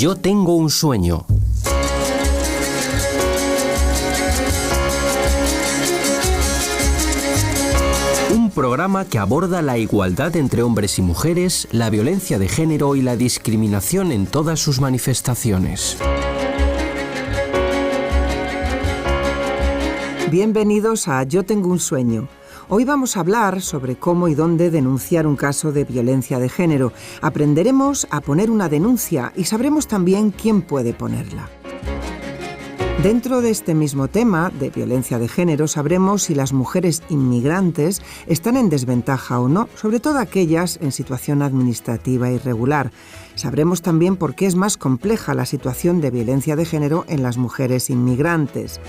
Yo tengo un sueño. Un programa que aborda la igualdad entre hombres y mujeres, la violencia de género y la discriminación en todas sus manifestaciones. Bienvenidos a Yo tengo un sueño. Hoy vamos a hablar sobre cómo y dónde denunciar un caso de violencia de género. Aprenderemos a poner una denuncia y sabremos también quién puede ponerla. Dentro de este mismo tema de violencia de género sabremos si las mujeres inmigrantes están en desventaja o no, sobre todo aquellas en situación administrativa irregular. Sabremos también por qué es más compleja la situación de violencia de género en las mujeres inmigrantes.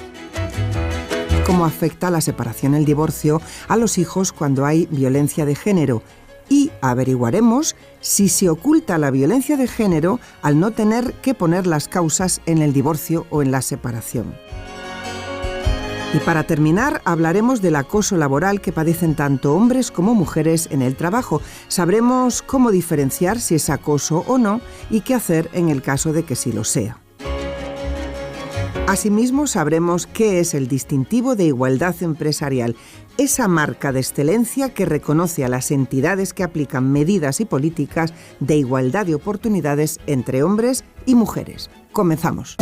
Cómo afecta la separación, el divorcio, a los hijos cuando hay violencia de género. Y averiguaremos si se oculta la violencia de género al no tener que poner las causas en el divorcio o en la separación. Y para terminar, hablaremos del acoso laboral que padecen tanto hombres como mujeres en el trabajo. Sabremos cómo diferenciar si es acoso o no y qué hacer en el caso de que sí lo sea. Asimismo, sabremos qué es el distintivo de igualdad empresarial, esa marca de excelencia que reconoce a las entidades que aplican medidas y políticas de igualdad de oportunidades entre hombres y mujeres. Comenzamos.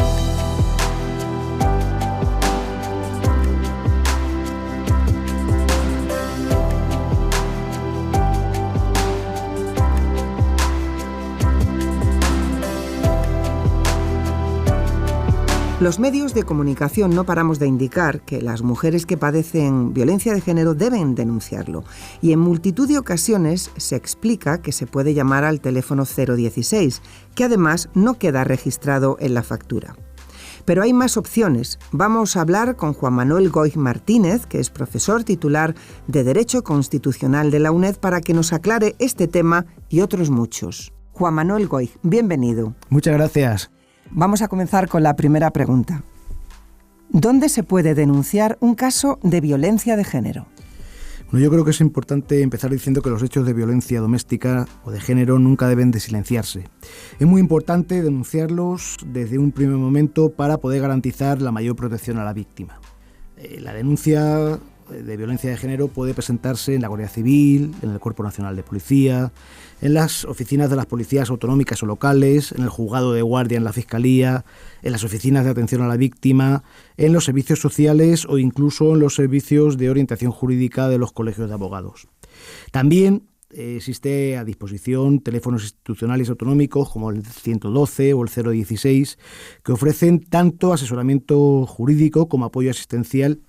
Los medios de comunicación no paramos de indicar que las mujeres que padecen violencia de género deben denunciarlo. Y en multitud de ocasiones se explica que se puede llamar al teléfono 016, que además no queda registrado en la factura. Pero hay más opciones. Vamos a hablar con Juan Manuel Goig Martínez, que es profesor titular de Derecho Constitucional de la UNED, para que nos aclare este tema y otros muchos. Juan Manuel Goig, bienvenido. Muchas gracias. Vamos a comenzar con la primera pregunta. ¿Dónde se puede denunciar un caso de violencia de género? Bueno, yo creo que es importante empezar diciendo que los hechos de violencia doméstica o de género nunca deben de silenciarse. Es muy importante denunciarlos desde un primer momento para poder garantizar la mayor protección a la víctima. La denuncia de violencia de género puede presentarse en la Guardia Civil, en el Cuerpo Nacional de Policía, en las oficinas de las policías autonómicas o locales, en el juzgado de guardia en la Fiscalía, en las oficinas de atención a la víctima, en los servicios sociales o incluso en los servicios de orientación jurídica de los colegios de abogados. También existe a disposición teléfonos institucionales autonómicos como el 112 o el 016 que ofrecen tanto asesoramiento jurídico como apoyo asistencial,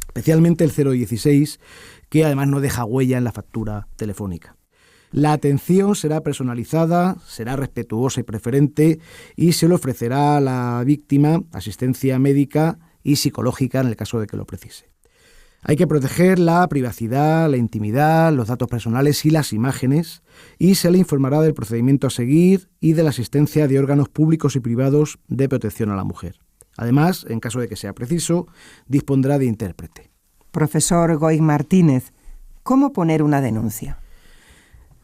especialmente el 016, que además no deja huella en la factura telefónica. La atención será personalizada, será respetuosa y preferente y se le ofrecerá a la víctima asistencia médica y psicológica en el caso de que lo precise. Hay que proteger la privacidad, la intimidad, los datos personales y las imágenes, y se le informará del procedimiento a seguir y de la asistencia de órganos públicos y privados de protección a la mujer. Además, en caso de que sea preciso, dispondrá de intérprete. Profesor Goig Martínez, ¿cómo poner una denuncia?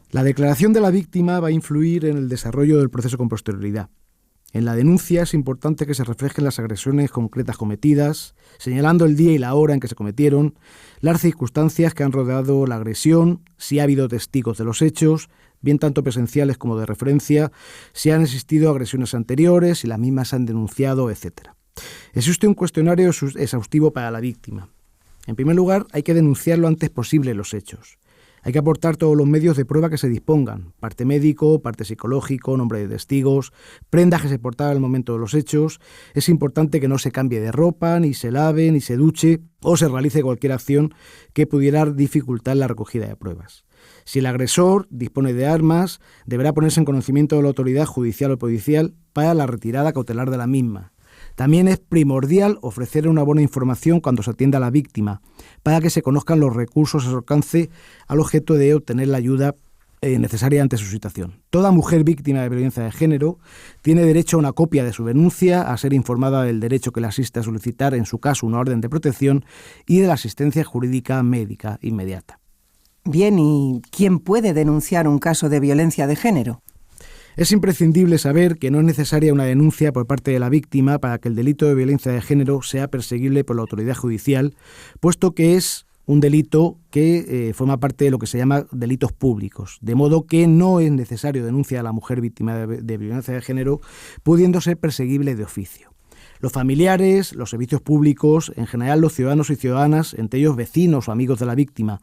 La declaración de la víctima va a influir en el desarrollo del proceso con posterioridad. En la denuncia es importante que se reflejen las agresiones concretas cometidas, señalando el día y la hora en que se cometieron, las circunstancias que han rodeado la agresión, si ha habido testigos de los hechos, bien tanto presenciales como de referencia, si han existido agresiones anteriores, si las mismas se han denunciado, etc. Existe un cuestionario exhaustivo para la víctima. En primer lugar, hay que denunciar lo antes posible los hechos. Hay que aportar todos los medios de prueba que se dispongan, parte médico, parte psicológico, nombre de testigos, prendas que se portaban al momento de los hechos. Es importante que no se cambie de ropa, ni se lave, ni se duche o se realice cualquier acción que pudiera dificultar la recogida de pruebas. Si el agresor dispone de armas, deberá ponerse en conocimiento de la autoridad judicial o policial para la retirada cautelar de la misma. También es primordial ofrecer una buena información cuando se atienda a la víctima, para que se conozcan los recursos a su alcance al objeto de obtener la ayuda necesaria ante su situación. Toda mujer víctima de violencia de género tiene derecho a una copia de su denuncia, a ser informada del derecho que le asiste a solicitar, en su caso, una orden de protección y de la asistencia jurídica médica inmediata. Bien, ¿y quién puede denunciar un caso de violencia de género? Es imprescindible saber que no es necesaria una denuncia por parte de la víctima para que el delito de violencia de género sea perseguible por la autoridad judicial, puesto que es un delito que forma parte de lo que se llama delitos públicos, de modo que no es necesario denunciar a la mujer víctima de violencia de género, pudiendo ser perseguible de oficio. Los familiares, los servicios públicos, en general los ciudadanos y ciudadanas, entre ellos vecinos o amigos de la víctima,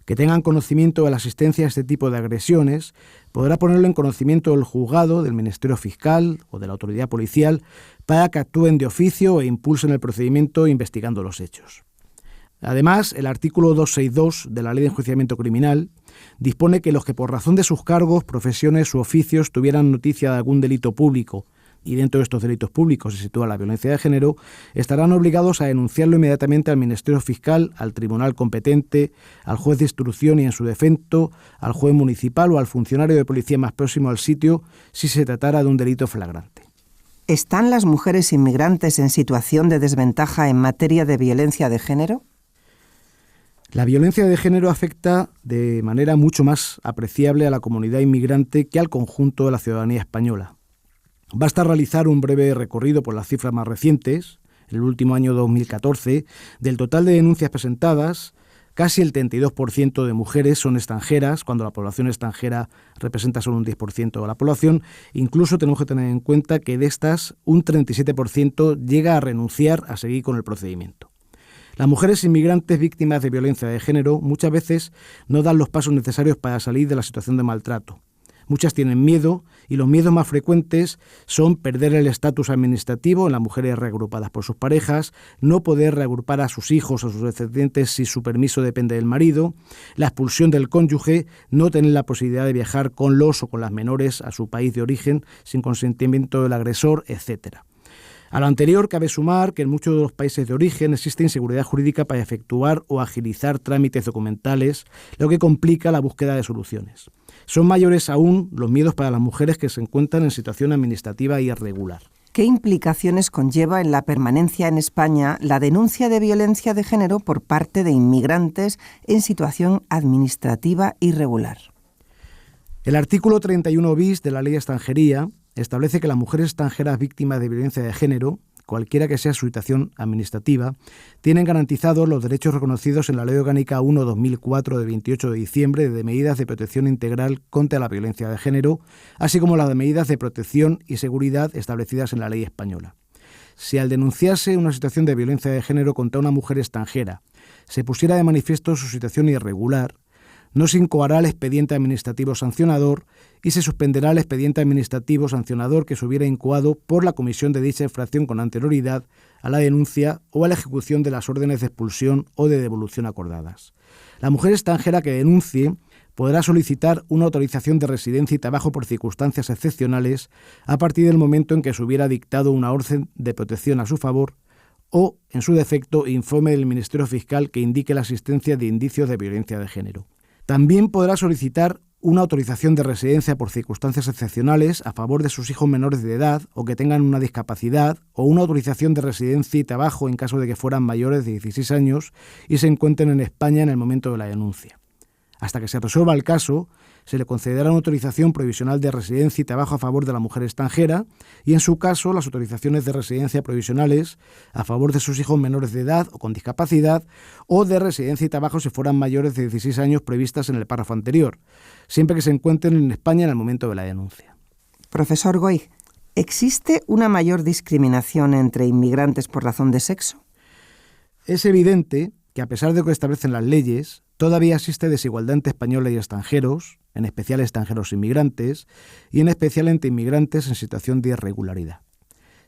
que tengan conocimiento de la asistencia a este tipo de agresiones, podrá ponerlo en conocimiento del juzgado, del Ministerio Fiscal o de la autoridad policial para que actúen de oficio e impulsen el procedimiento investigando los hechos. Además, el artículo 262 de la Ley de Enjuiciamiento Criminal dispone que los que por razón de sus cargos, profesiones u oficios tuvieran noticia de algún delito público, y dentro de estos delitos públicos se sitúa la violencia de género, estarán obligados a denunciarlo inmediatamente al Ministerio Fiscal, al tribunal competente, al juez de instrucción y, en su defecto, al juez municipal o al funcionario de policía más próximo al sitio si se tratara de un delito flagrante. ¿Están las mujeres inmigrantes en situación de desventaja en materia de violencia de género? La violencia de género afecta de manera mucho más apreciable a la comunidad inmigrante que al conjunto de la ciudadanía española. Basta realizar un breve recorrido por las cifras más recientes. En el último año 2014, del total de denuncias presentadas, casi el 32% de mujeres son extranjeras, cuando la población extranjera representa solo un 10% de la población. Incluso tenemos que tener en cuenta que de estas, un 37% llega a renunciar a seguir con el procedimiento. Las mujeres inmigrantes víctimas de violencia de género muchas veces no dan los pasos necesarios para salir de la situación de maltrato. Muchas tienen miedo y los miedos más frecuentes son perder el estatus administrativo en las mujeres reagrupadas por sus parejas, no poder reagrupar a sus hijos o sus descendientes si su permiso depende del marido, la expulsión del cónyuge, no tener la posibilidad de viajar con los o con las menores a su país de origen sin consentimiento del agresor, etc. A lo anterior cabe sumar que en muchos de los países de origen existe inseguridad jurídica para efectuar o agilizar trámites documentales, lo que complica la búsqueda de soluciones. Son mayores aún los miedos para las mujeres que se encuentran en situación administrativa irregular. ¿Qué implicaciones conlleva en la permanencia en España la denuncia de violencia de género por parte de inmigrantes en situación administrativa irregular? El artículo 31 bis de la Ley de Extranjería establece que las mujeres extranjeras víctimas de violencia de género, cualquiera que sea su situación administrativa, tienen garantizados los derechos reconocidos en la Ley Orgánica 1/2004 de 28 de diciembre de medidas de protección integral contra la violencia de género, así como las de medidas de protección y seguridad establecidas en la ley española. Si al denunciarse una situación de violencia de género contra una mujer extranjera se pusiera de manifiesto su situación irregular, no se incoará el expediente administrativo sancionador y se suspenderá el expediente administrativo sancionador que se hubiera incoado por la comisión de dicha infracción con anterioridad a la denuncia o a la ejecución de las órdenes de expulsión o de devolución acordadas. La mujer extranjera que denuncie podrá solicitar una autorización de residencia y trabajo por circunstancias excepcionales a partir del momento en que se hubiera dictado una orden de protección a su favor o, en su defecto, informe del Ministerio Fiscal que indique la existencia de indicios de violencia de género. También podrá solicitar una autorización de residencia por circunstancias excepcionales a favor de sus hijos menores de edad o que tengan una discapacidad, o una autorización de residencia y trabajo en caso de que fueran mayores de 16 años y se encuentren en España en el momento de la denuncia. Hasta que se resuelva el caso, se le concederá una autorización provisional de residencia y trabajo a favor de la mujer extranjera y, en su caso, las autorizaciones de residencia provisionales a favor de sus hijos menores de edad o con discapacidad, o de residencia y trabajo si fueran mayores de 16 años previstas en el párrafo anterior, siempre que se encuentren en España en el momento de la denuncia. Profesor Goig, ¿existe una mayor discriminación entre inmigrantes por razón de sexo? Es evidente que, a pesar de lo que establecen las leyes, todavía existe desigualdad entre españoles y extranjeros, en especial extranjeros inmigrantes, y en especial entre inmigrantes en situación de irregularidad.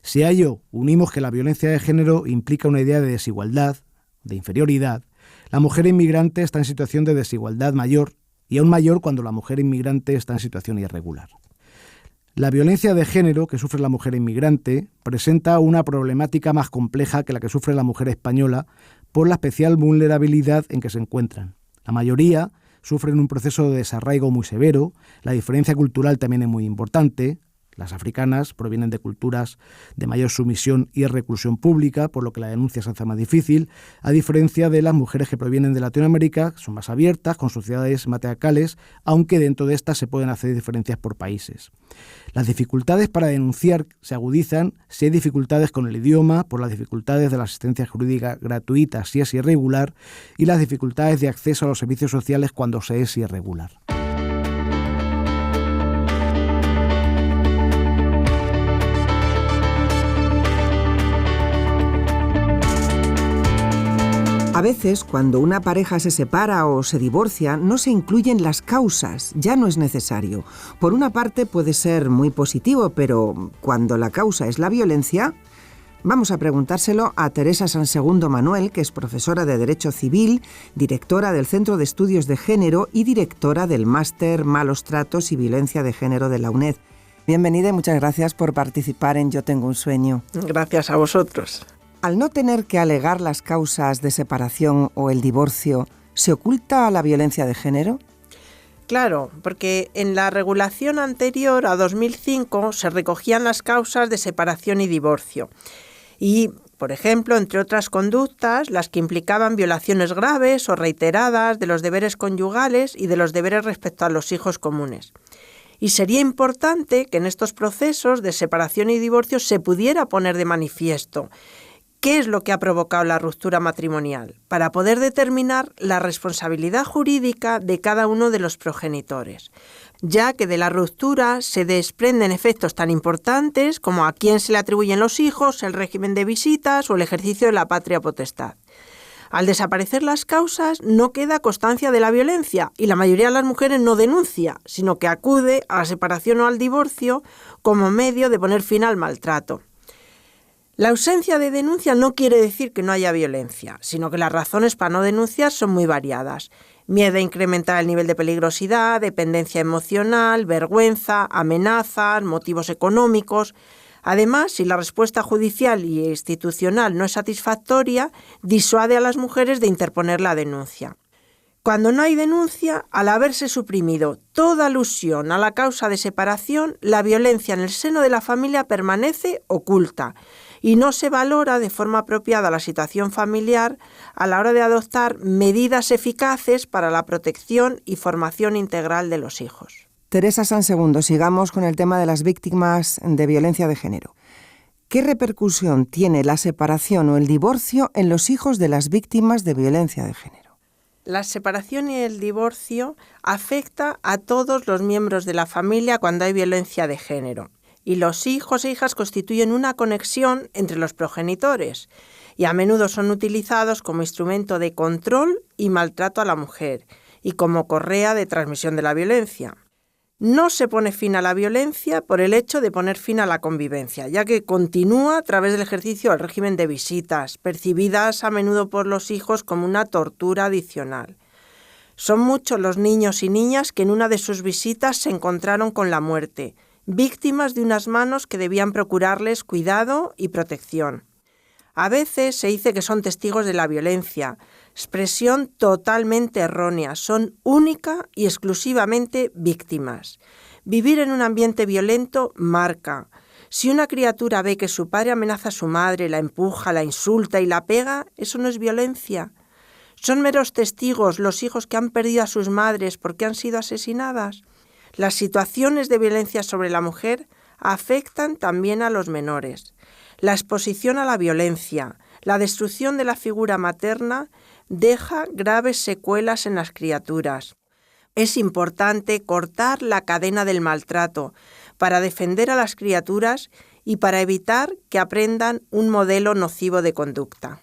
Si a ello unimos que la violencia de género implica una idea de desigualdad, de inferioridad, la mujer inmigrante está en situación de desigualdad mayor, y aún mayor cuando la mujer inmigrante está en situación irregular. La violencia de género que sufre la mujer inmigrante presenta una problemática más compleja que la que sufre la mujer española por la especial vulnerabilidad en que se encuentran. La mayoría sufren un proceso de desarraigo muy severo, la diferencia cultural también es muy importante, Las africanas provienen de culturas de mayor sumisión y reclusión pública, por lo que la denuncia se hace más difícil, a diferencia de las mujeres que provienen de Latinoamérica, que son más abiertas, con sociedades matriarcales, aunque dentro de estas se pueden hacer diferencias por países. Las dificultades para denunciar se agudizan si hay dificultades con el idioma, por las dificultades de la asistencia jurídica gratuita si es irregular, y las dificultades de acceso a los servicios sociales cuando se es irregular. A veces, cuando una pareja se separa o se divorcia, no se incluyen las causas, ya no es necesario. Por una parte puede ser muy positivo, pero cuando la causa es la violencia, vamos a preguntárselo a Teresa Sansegundo Manuel, que es profesora de Derecho Civil, directora del Centro de Estudios de Género y directora del Máster Malos Tratos y Violencia de Género de la UNED. Bienvenida y muchas gracias por participar en Yo Tengo un Sueño. Gracias a vosotros. Al no tener que alegar las causas de separación o el divorcio, ¿se oculta la violencia de género? Claro, porque en la regulación anterior a 2005 se recogían las causas de separación y divorcio. Y, por ejemplo, entre otras conductas, las que implicaban violaciones graves o reiteradas de los deberes conyugales y de los deberes respecto a los hijos comunes. Y sería importante que en estos procesos de separación y divorcio se pudiera poner de manifiesto ¿qué es lo que ha provocado la ruptura matrimonial? Para poder determinar la responsabilidad jurídica de cada uno de los progenitores, ya que de la ruptura se desprenden efectos tan importantes como a quién se le atribuyen los hijos, el régimen de visitas o el ejercicio de la patria potestad. Al desaparecer las causas, no queda constancia de la violencia y la mayoría de las mujeres no denuncia, sino que acude a la separación o al divorcio como medio de poner fin al maltrato. La ausencia de denuncia no quiere decir que no haya violencia, sino que las razones para no denunciar son muy variadas. Miedo a incrementar el nivel de peligrosidad, dependencia emocional, vergüenza, amenazas, motivos económicos. Además, si la respuesta judicial y institucional no es satisfactoria, disuade a las mujeres de interponer la denuncia. Cuando no hay denuncia, al haberse suprimido toda alusión a la causa de separación, la violencia en el seno de la familia permanece oculta y no se valora de forma apropiada la situación familiar a la hora de adoptar medidas eficaces para la protección y formación integral de los hijos. Teresa Sansegundo, sigamos con el tema de las víctimas de violencia de género. ¿Qué repercusión tiene la separación o el divorcio en los hijos de las víctimas de violencia de género? La separación y el divorcio afecta a todos los miembros de la familia cuando hay violencia de género. Y los hijos e hijas constituyen una conexión entre los progenitores y a menudo son utilizados como instrumento de control y maltrato a la mujer y como correa de transmisión de la violencia. No se pone fin a la violencia por el hecho de poner fin a la convivencia, ya que continúa a través del ejercicio del régimen de visitas, percibidas a menudo por los hijos como una tortura adicional. Son muchos los niños y niñas que en una de sus visitas se encontraron con la muerte, víctimas de unas manos que debían procurarles cuidado y protección. A veces se dice que son testigos de la violencia, expresión totalmente errónea, son única y exclusivamente víctimas. Vivir en un ambiente violento marca. Si una criatura ve que su padre amenaza a su madre, la empuja, la insulta y la pega, eso no es violencia. Son meros testigos los hijos que han perdido a sus madres porque han sido asesinadas. Las situaciones de violencia sobre la mujer afectan también a los menores. La exposición a la violencia, la destrucción de la figura materna deja graves secuelas en las criaturas. Es importante cortar la cadena del maltrato para defender a las criaturas y para evitar que aprendan un modelo nocivo de conducta.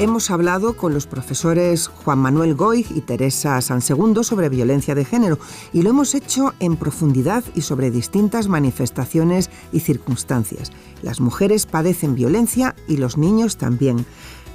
Hemos hablado con los profesores Juan Manuel Goig y Teresa Sansegundo sobre violencia de género y lo hemos hecho en profundidad y sobre distintas manifestaciones y circunstancias. Las mujeres padecen violencia y los niños también.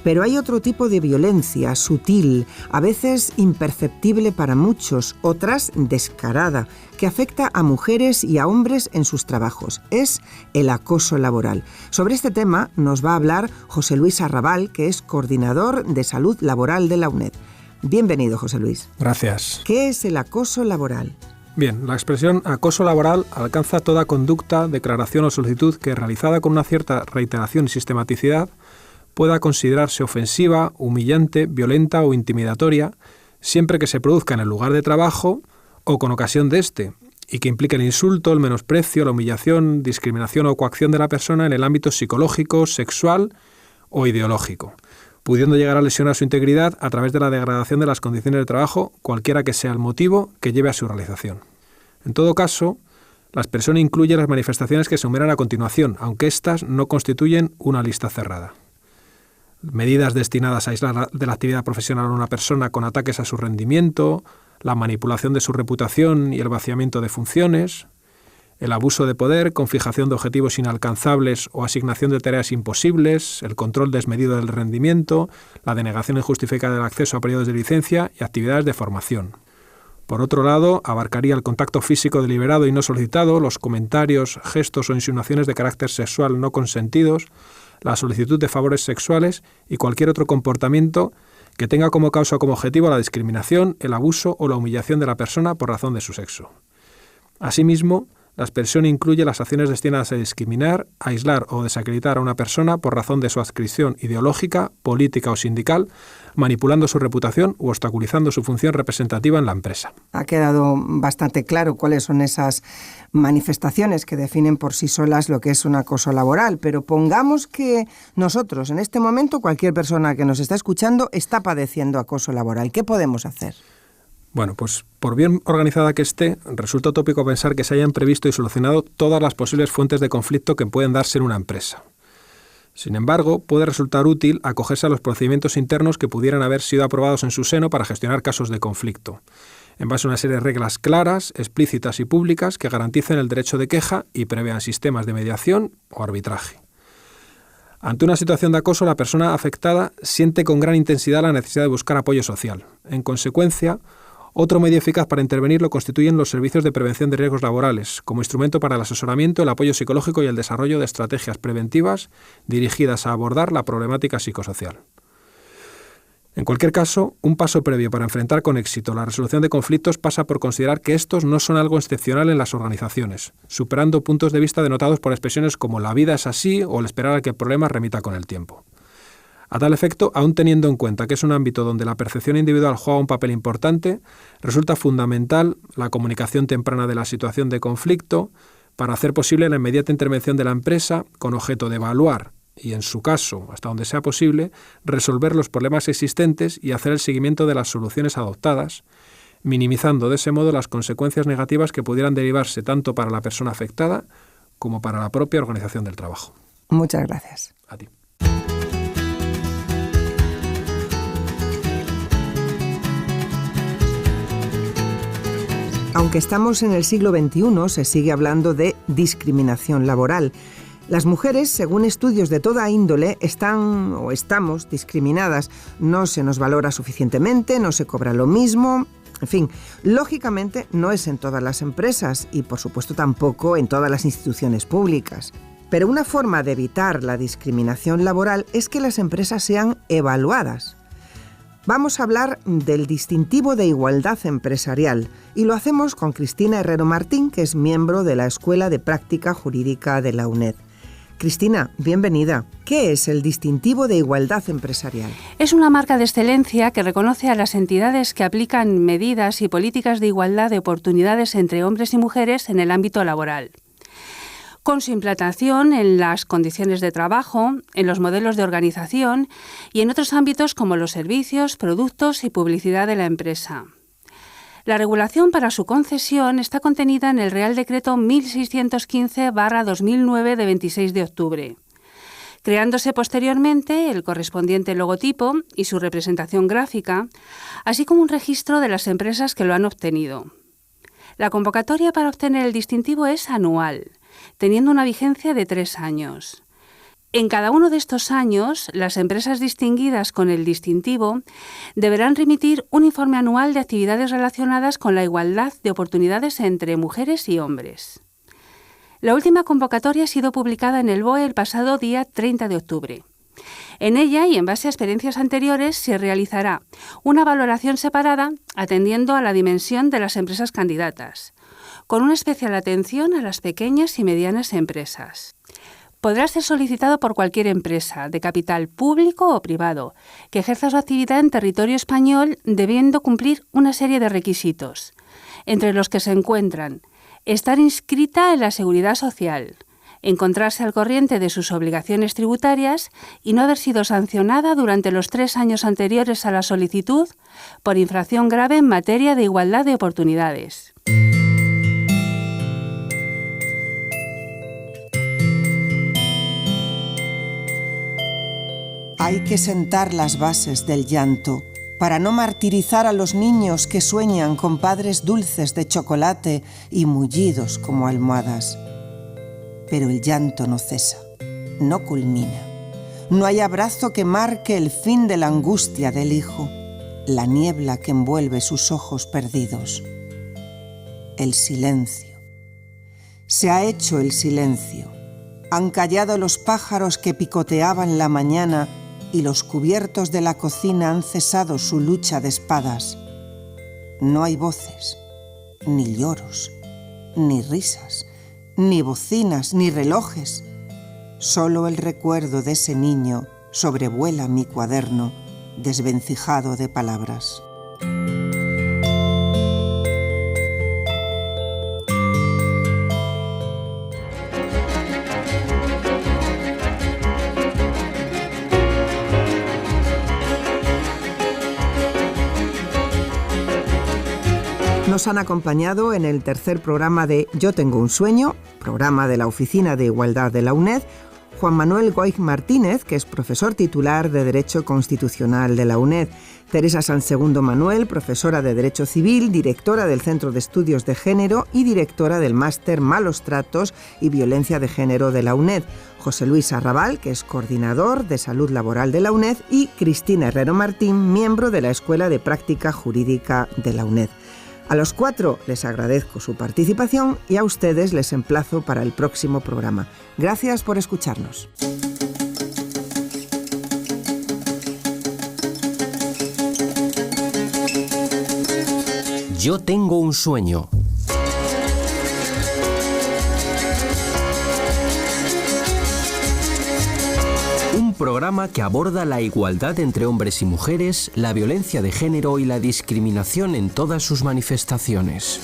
Pero hay otro tipo de violencia, sutil, a veces imperceptible para muchos, otras descarada, que afecta a mujeres y a hombres en sus trabajos. Es el acoso laboral. Sobre este tema nos va a hablar José Luis Arrabal, que es coordinador de salud laboral de la UNED. Bienvenido, José Luis. Gracias. ¿Qué es el acoso laboral? Bien, la expresión acoso laboral alcanza toda conducta, declaración o solicitud que, realizada con una cierta reiteración y sistematicidad, pueda considerarse ofensiva, humillante, violenta o intimidatoria, siempre que se produzca en el lugar de trabajo o con ocasión de éste, y que implique el insulto, el menosprecio, la humillación, discriminación o coacción de la persona en el ámbito psicológico, sexual o ideológico, pudiendo llegar a lesionar su integridad a través de la degradación de las condiciones de trabajo, cualquiera que sea el motivo que lleve a su realización. En todo caso, la expresión incluye las manifestaciones que se enumeran a continuación, aunque éstas no constituyen una lista cerrada. Medidas destinadas a aislar de la actividad profesional a una persona con ataques a su rendimiento, la manipulación de su reputación y el vaciamiento de funciones, el abuso de poder con fijación de objetivos inalcanzables o asignación de tareas imposibles, el control desmedido del rendimiento, la denegación injustificada del acceso a periodos de licencia y actividades de formación. Por otro lado, abarcaría el contacto físico deliberado y no solicitado, los comentarios, gestos o insinuaciones de carácter sexual no consentidos, la solicitud de favores sexuales y cualquier otro comportamiento que tenga como causa o como objetivo la discriminación, el abuso o la humillación de la persona por razón de su sexo. Asimismo, la expresión incluye las acciones destinadas a discriminar, aislar o desacreditar a una persona por razón de su adscripción ideológica, política o sindical, manipulando su reputación u obstaculizando su función representativa en la empresa. Ha quedado bastante claro cuáles son esas manifestaciones que definen por sí solas lo que es un acoso laboral, pero pongamos que nosotros, en este momento, cualquier persona que nos está escuchando está padeciendo acoso laboral. ¿Qué podemos hacer? Bueno, pues por bien organizada que esté, resulta utópico pensar que se hayan previsto y solucionado todas las posibles fuentes de conflicto que pueden darse en una empresa. Sin embargo, puede resultar útil acogerse a los procedimientos internos que pudieran haber sido aprobados en su seno para gestionar casos de conflicto, en base a una serie de reglas claras, explícitas y públicas que garanticen el derecho de queja y prevean sistemas de mediación o arbitraje. Ante una situación de acoso, la persona afectada siente con gran intensidad la necesidad de buscar apoyo social. En consecuencia, otro medio eficaz para intervenir lo constituyen los servicios de prevención de riesgos laborales, como instrumento para el asesoramiento, el apoyo psicológico y el desarrollo de estrategias preventivas dirigidas a abordar la problemática psicosocial. En cualquier caso, un paso previo para enfrentar con éxito la resolución de conflictos pasa por considerar que estos no son algo excepcional en las organizaciones, superando puntos de vista denotados por expresiones como la vida es así o el esperar a que el problema remita con el tiempo. A tal efecto, aun teniendo en cuenta que es un ámbito donde la percepción individual juega un papel importante, resulta fundamental la comunicación temprana de la situación de conflicto para hacer posible la inmediata intervención de la empresa con objeto de evaluar y, en su caso, hasta donde sea posible, resolver los problemas existentes y hacer el seguimiento de las soluciones adoptadas, minimizando de ese modo las consecuencias negativas que pudieran derivarse tanto para la persona afectada como para la propia organización del trabajo. Muchas gracias. A ti. Aunque estamos en el siglo XXI, se sigue hablando de discriminación laboral. Las mujeres, según estudios de toda índole, estamos discriminadas. No se nos valora suficientemente, no se cobra lo mismo. En fin, lógicamente no es en todas las empresas y, por supuesto, tampoco en todas las instituciones públicas. Pero una forma de evitar la discriminación laboral es que las empresas sean evaluadas. Vamos a hablar del distintivo de igualdad empresarial y lo hacemos con Cristina Herrero Martín, que es miembro de la Escuela de Práctica Jurídica de la UNED. Cristina, bienvenida. ¿Qué es el distintivo de igualdad empresarial? Es una marca de excelencia que reconoce a las entidades que aplican medidas y políticas de igualdad de oportunidades entre hombres y mujeres en el ámbito laboral, con su implantación en las condiciones de trabajo, en los modelos de organización y en otros ámbitos como los servicios, productos y publicidad de la empresa. La regulación para su concesión está contenida en el Real Decreto 1615/2009 de 26 de octubre, creándose posteriormente el correspondiente logotipo y su representación gráfica, así como un registro de las empresas que lo han obtenido. La convocatoria para obtener el distintivo es anual, teniendo una vigencia de 3 años. En cada uno de estos años, las empresas distinguidas con el distintivo deberán remitir un informe anual de actividades relacionadas con la igualdad de oportunidades entre mujeres y hombres. La última convocatoria ha sido publicada en el BOE el pasado día 30 de octubre. En ella y en base a experiencias anteriores se realizará una valoración separada atendiendo a la dimensión de las empresas candidatas, con una especial atención a las pequeñas y medianas empresas. Podrá ser solicitado por cualquier empresa, de capital público o privado, que ejerza su actividad en territorio español debiendo cumplir una serie de requisitos, entre los que se encuentran estar inscrita en la Seguridad Social, encontrarse al corriente de sus obligaciones tributarias y no haber sido sancionada durante los 3 años anteriores a la solicitud por infracción grave en materia de igualdad de oportunidades. Hay que sentar las bases del llanto para no martirizar a los niños que sueñan con padres dulces de chocolate y mullidos como almohadas. Pero el llanto no cesa, no culmina. No hay abrazo que marque el fin de la angustia del hijo, la niebla que envuelve sus ojos perdidos. El silencio. Se ha hecho el silencio. Han callado los pájaros que picoteaban la mañana y los cubiertos de la cocina han cesado su lucha de espadas. No hay voces, ni lloros, ni risas, ni bocinas, ni relojes. Solo el recuerdo de ese niño sobrevuela mi cuaderno, desvencijado de palabras. Nos han acompañado en el tercer programa de Yo tengo un sueño, programa de la Oficina de Igualdad de la UNED, Juan Manuel Goig Martínez, que es profesor titular de Derecho Constitucional de la UNED, Teresa Sansegundo Manuel, profesora de Derecho Civil, directora del Centro de Estudios de Género y directora del Máster Malos Tratos y Violencia de Género de la UNED, José Luis Arrabal, que es coordinador de Salud Laboral de la UNED, y Cristina Herrero Martín, miembro de la Escuela de Práctica Jurídica de la UNED. A los 4 les agradezco su participación y a ustedes les emplazo para el próximo programa. Gracias por escucharnos. Yo tengo un sueño. Un programa que aborda la igualdad entre hombres y mujeres, la violencia de género y la discriminación en todas sus manifestaciones.